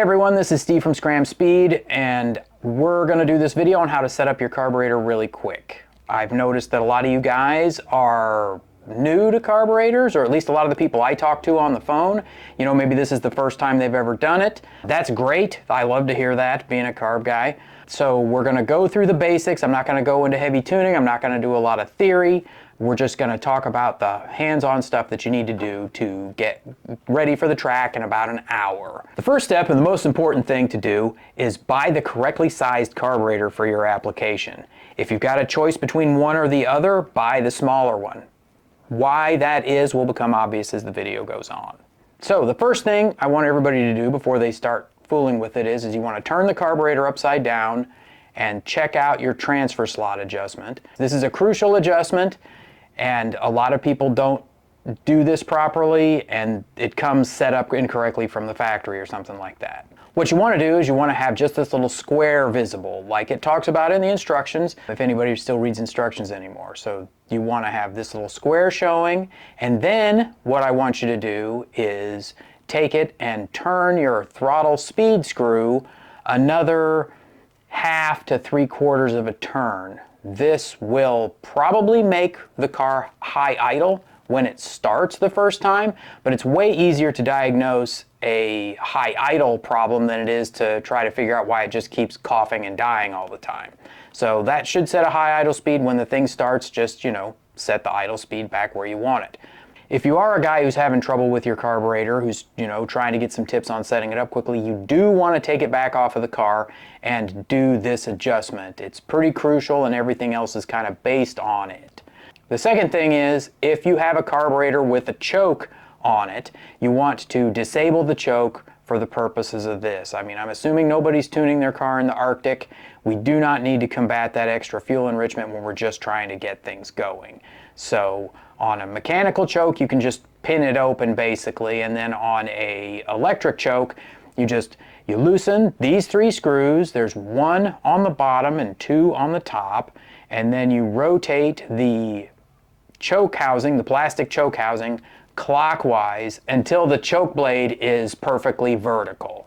Hey everyone, this is Steve from Scram Speed, and we're going to do this video on how to set up your carburetor really quick. I've noticed that a lot of you guys are new to carburetors, or at least a lot of the people I talk to on the phone. You know, maybe this is the first time they've ever done it. That's great. I love to hear that, being a carb guy. So we're going to go through the basics. I'm not going to go into heavy tuning. I'm not going to do a lot of theory. We're just going to talk about the hands-on stuff that you need to do to get ready for the track in about an hour. The first step and the most important thing to do is buy the correctly sized carburetor for your application. If you've got a choice between one or the other, buy the smaller one. Why that is will become obvious as the video goes on. So the first thing I want everybody to do before they start fooling with it is you want to turn the carburetor upside down and check out your transfer slot adjustment. This is a crucial adjustment, and a lot of people don't do this properly, and it comes set up incorrectly from the factory or something like that. What you want to do is you want to have just this little square visible, like it talks about in the instructions, if anybody still reads instructions anymore. So you want to have this little square showing, and then what I want you to do is take it and turn your throttle speed screw another 1/2 to 3/4 of a turn. This will probably make the car high idle when it starts the first time, but it's way easier to diagnose a high idle problem than it is to try to figure out why it just keeps coughing and dying all the time. So that should set a high idle speed. When the thing starts, just, set the idle speed back where you want it. If you are a guy who's having trouble with your carburetor, who's, trying to get some tips on setting it up quickly, you do want to take it back off of the car and do this adjustment. It's pretty crucial, and everything else is kind of based on it. The second thing is, if you have a carburetor with a choke on it, you want to disable the choke for the purposes of this. I mean, I'm assuming nobody's tuning their car in the Arctic. We do not need to combat that extra fuel enrichment when we're just trying to get things going. So on a mechanical choke, you can just pin it open basically, and then on a electric choke, you loosen these 3 screws. There's 1 on the bottom and 2 on the top, and then you rotate the choke housing, the plastic choke housing, clockwise until the choke blade is perfectly vertical.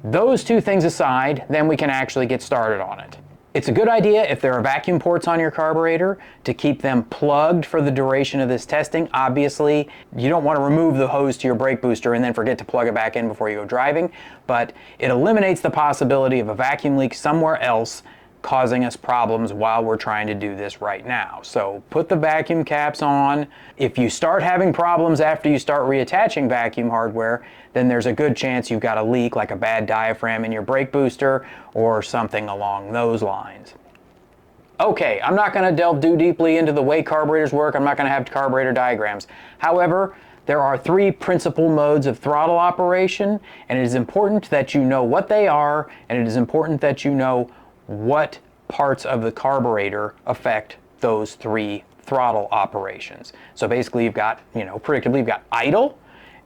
Those 2 things aside, then we can actually get started on it. It's a good idea, if there are vacuum ports on your carburetor, to keep them plugged for the duration of this testing. Obviously, you don't want to remove the hose to your brake booster and then forget to plug it back in before you go driving, but it eliminates the possibility of a vacuum leak somewhere else causing us problems while we're trying to do this right now. So put the vacuum caps on. If you start having problems after you start reattaching vacuum hardware, then there's a good chance you've got a leak, like a bad diaphragm in your brake booster or something along those lines. Okay, I'm not going to delve too deeply into the way carburetors work. I'm not going to have carburetor diagrams. However, there are 3 principal modes of throttle operation, and it is important that you know what they are, and it is important that you know what parts of the carburetor affect those 3 throttle operations. So basically you've got, predictably you've got idle,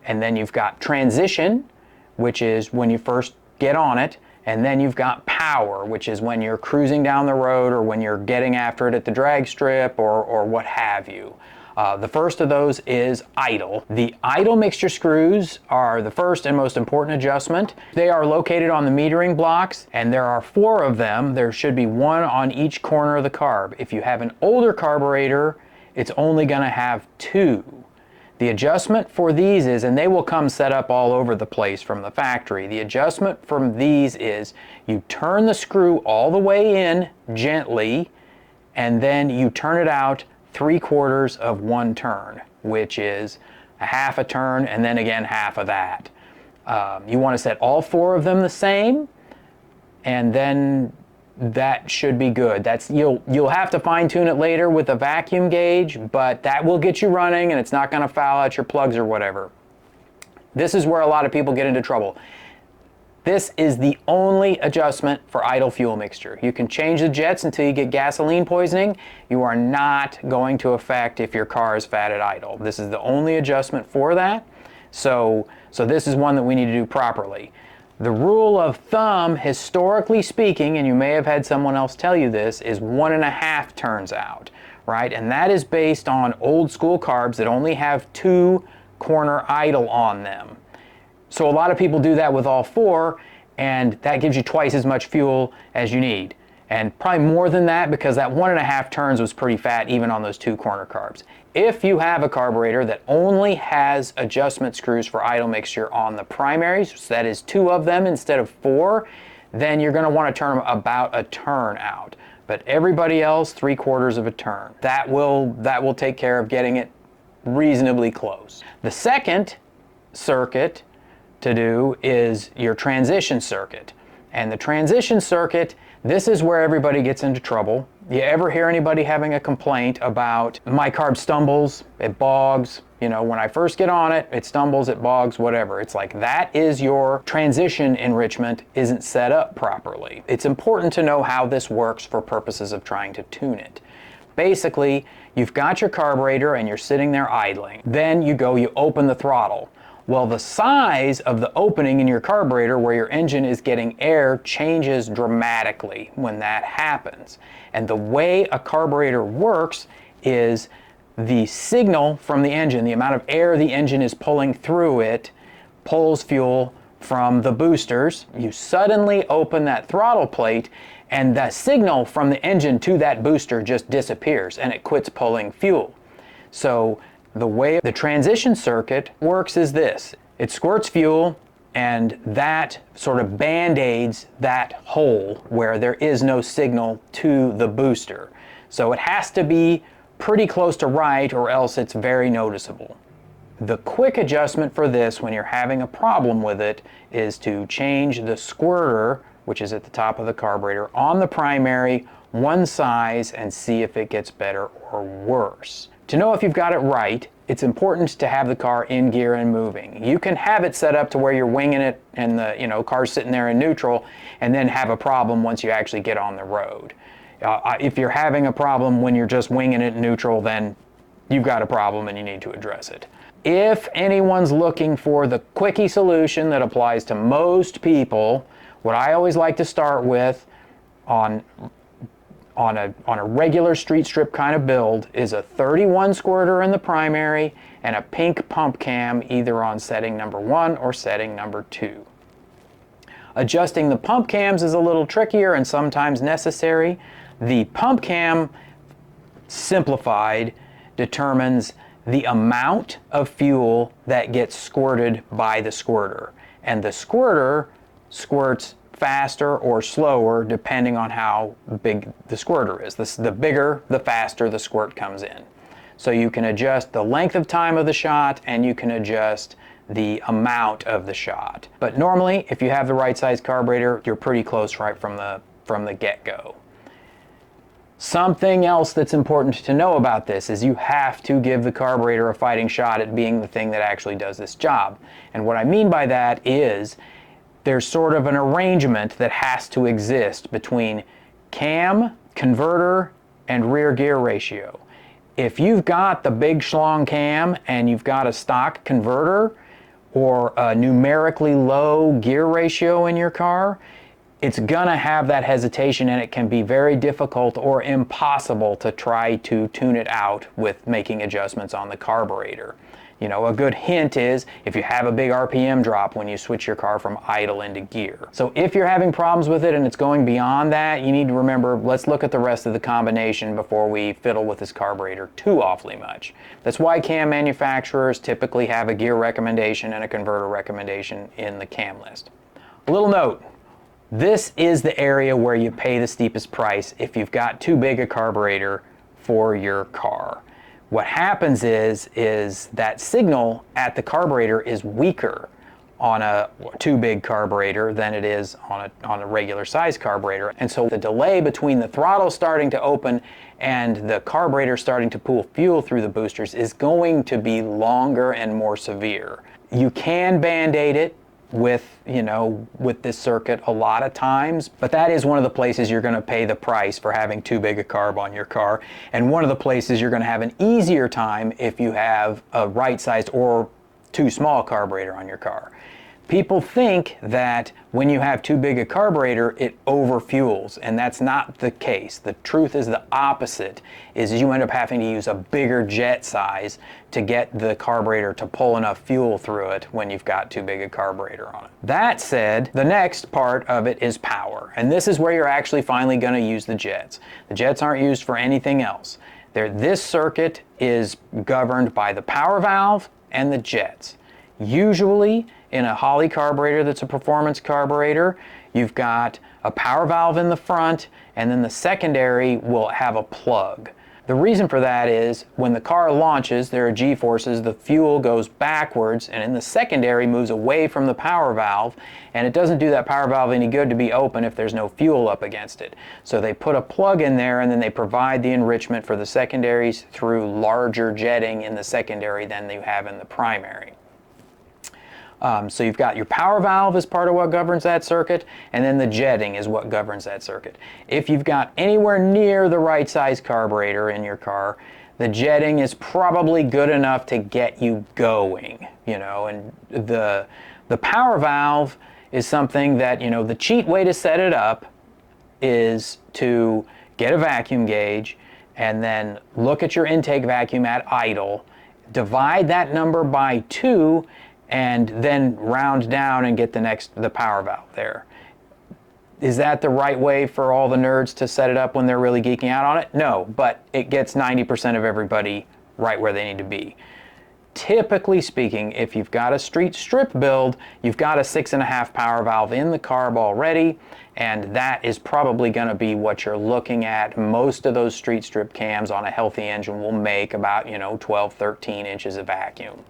and then you've got transition, which is when you first get on it, and then you've got power, which is when you're cruising down the road or when you're getting after it at the drag strip or what have you. The first of those is idle. The idle mixture screws are the first and most important adjustment. They are located on the metering blocks, and there are 4 of them. There should be 1 on each corner of the carb. If you have an older carburetor, it's only going to have 2. The adjustment for these is, and they will come set up all over the place from the factory, the adjustment from these is you turn the screw all the way in gently, and then you turn it out 3/4 of 1 turn, which is a 1/2 a turn, and then again 1/2 of that. You want to set all 4 of them the same, and then that should be good. You'll have to fine tune it later with a vacuum gauge, but that will get you running, and it's not going to foul out your plugs or whatever. This is where a lot of people get into trouble. This is the only adjustment for idle fuel mixture. You can change the jets until you get gasoline poisoning. You are not going to affect if your car is fat at idle. This is the only adjustment for that. So this is one that we need to do properly. The rule of thumb, historically speaking, and you may have had someone else tell you this, is 1.5 turns out, right? And that is based on old school carbs that only have 2 corner idle on them. So a lot of people do that with all 4, and that gives you twice as much fuel as you need. And probably more than that, because that 1.5 turns was pretty fat even on those 2 corner carbs. If you have a carburetor that only has adjustment screws for idle mixture on the primaries, so that is 2 of them instead of 4, then you're going to want to turn them about a turn out. But everybody else, 3/4 of a turn. That will take care of getting it reasonably close. The second circuit to do is your transition circuit. And the transition circuit, this is where everybody gets into trouble. You ever hear anybody having a complaint about my carb stumbles, it bogs, you know, when I first get on it, it stumbles, it bogs, whatever. It's like that is your transition enrichment isn't set up properly. It's important to know how this works for purposes of trying to tune it. Basically, you've got your carburetor and you're sitting there idling. Then you open the throttle. Well, the size of the opening in your carburetor where your engine is getting air changes dramatically when that happens. And the way a carburetor works is the signal from the engine, the amount of air the engine is pulling through it, pulls fuel from the boosters. You suddenly open that throttle plate and the signal from the engine to that booster just disappears and it quits pulling fuel. So the way the transition circuit works is this. It squirts fuel and that sort of band-aids that hole where there is no signal to the booster. So it has to be pretty close to right or else it's very noticeable. The quick adjustment for this when you're having a problem with it is to change the squirter, which is at the top of the carburetor, on the primary one size and see if it gets better or worse. To know if you've got it right, it's important to have the car in gear and moving. You can have it set up to where you're winging it and the car's sitting there in neutral and then have a problem once you actually get on the road. If you're having a problem when you're just winging it in neutral, then you've got a problem and you need to address it. If anyone's looking for the quickie solution that applies to most people, what I always like to start with on a regular street strip kind of build is a 31 squirter in the primary and a pink pump cam either on setting number 1 or setting number 2. Adjusting the pump cams is a little trickier and sometimes necessary. The pump cam, simplified, determines the amount of fuel that gets squirted by the squirter. And the squirter squirts faster or slower depending on how big the squirter is. The bigger, the faster the squirt comes in. So you can adjust the length of time of the shot and you can adjust the amount of the shot. But normally, if you have the right size carburetor, you're pretty close right from the get-go. Something else that's important to know about this is you have to give the carburetor a fighting shot at being the thing that actually does this job. And what I mean by that is there's sort of an arrangement that has to exist between cam, converter, and rear gear ratio. If you've got the big schlong cam and you've got a stock converter or a numerically low gear ratio in your car, it's gonna have that hesitation and it can be very difficult or impossible to try to tune it out with making adjustments on the carburetor. You know, a good hint is if you have a big RPM drop when you switch your car from idle into gear. So if you're having problems with it and it's going beyond that, you need to remember, let's look at the rest of the combination before we fiddle with this carburetor too awfully much. That's why cam manufacturers typically have a gear recommendation and a converter recommendation in the cam list. A little note, this is the area where you pay the steepest price if you've got too big a carburetor for your car. What happens is that signal at the carburetor is weaker on a too big carburetor than it is on a regular size carburetor. And so the delay between the throttle starting to open and the carburetor starting to pull fuel through the boosters is going to be longer and more severe. You can band-aid it with this circuit a lot of times, but that is one of the places you're going to pay the price for having too big a carb on your car, and one of the places you're going to have an easier time if you have a right-sized or too small carburetor on your car. People think that when you have too big a carburetor, it overfuels, and that's not the case. The truth is the opposite, is you end up having to use a bigger jet size to get the carburetor to pull enough fuel through it when you've got too big a carburetor on it. That said, the next part of it is power, and this is where you're actually finally going to use the jets. The jets aren't used for anything else. This circuit is governed by the power valve and the jets. Usually, in a Holley carburetor that's a performance carburetor, you've got a power valve in the front, and then the secondary will have a plug. The reason for that is when the car launches, there are G-forces, the fuel goes backwards, and in the secondary moves away from the power valve, and it doesn't do that power valve any good to be open if there's no fuel up against it. So they put a plug in there, and then they provide the enrichment for the secondaries through larger jetting in the secondary than you have in the primary. So you've got your power valve as part of what governs that circuit, and then the jetting is what governs that circuit. If you've got anywhere near the right size carburetor in your car, the jetting is probably good enough to get you going, you know, and the power valve is something that, you know, the cheat way to set it up is to get a vacuum gauge and then look at your intake vacuum at idle, divide that number by 2, and then round down and get the power valve there. Is that the right way for all the nerds to set it up when they're really geeking out on it? No, but it gets 90% of everybody right where they need to be. Typically speaking, if you've got a street strip build, you've got a 6.5 power valve in the carb already, and that is probably going to be what you're looking at. Most of those street strip cams on a healthy engine will make about, you know, 12, 13 inches of vacuum.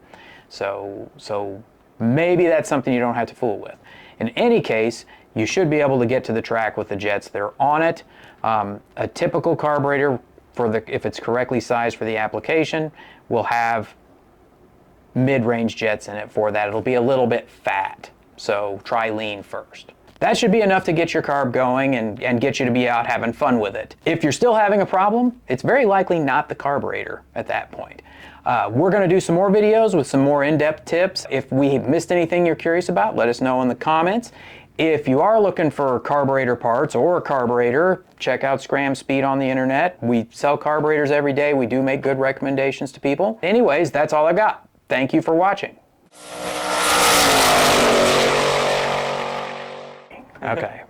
So maybe that's something you don't have to fool with. In any case, you should be able to get to the track with the jets that are on it. A typical carburetor, if it's correctly sized for the application, will have mid-range jets in it for that. It'll be a little bit fat, so try lean first. That should be enough to get your carb going and get you to be out having fun with it. If you're still having a problem, it's very likely not the carburetor at that point. We're going to do some more videos with some more in-depth tips. If we missed anything you're curious about, let us know in the comments. If you are looking for carburetor parts or a carburetor, check out Scram Speed on the internet. We sell carburetors every day. We do make good recommendations to people. Anyways, that's all I got. Thank you for watching. Okay.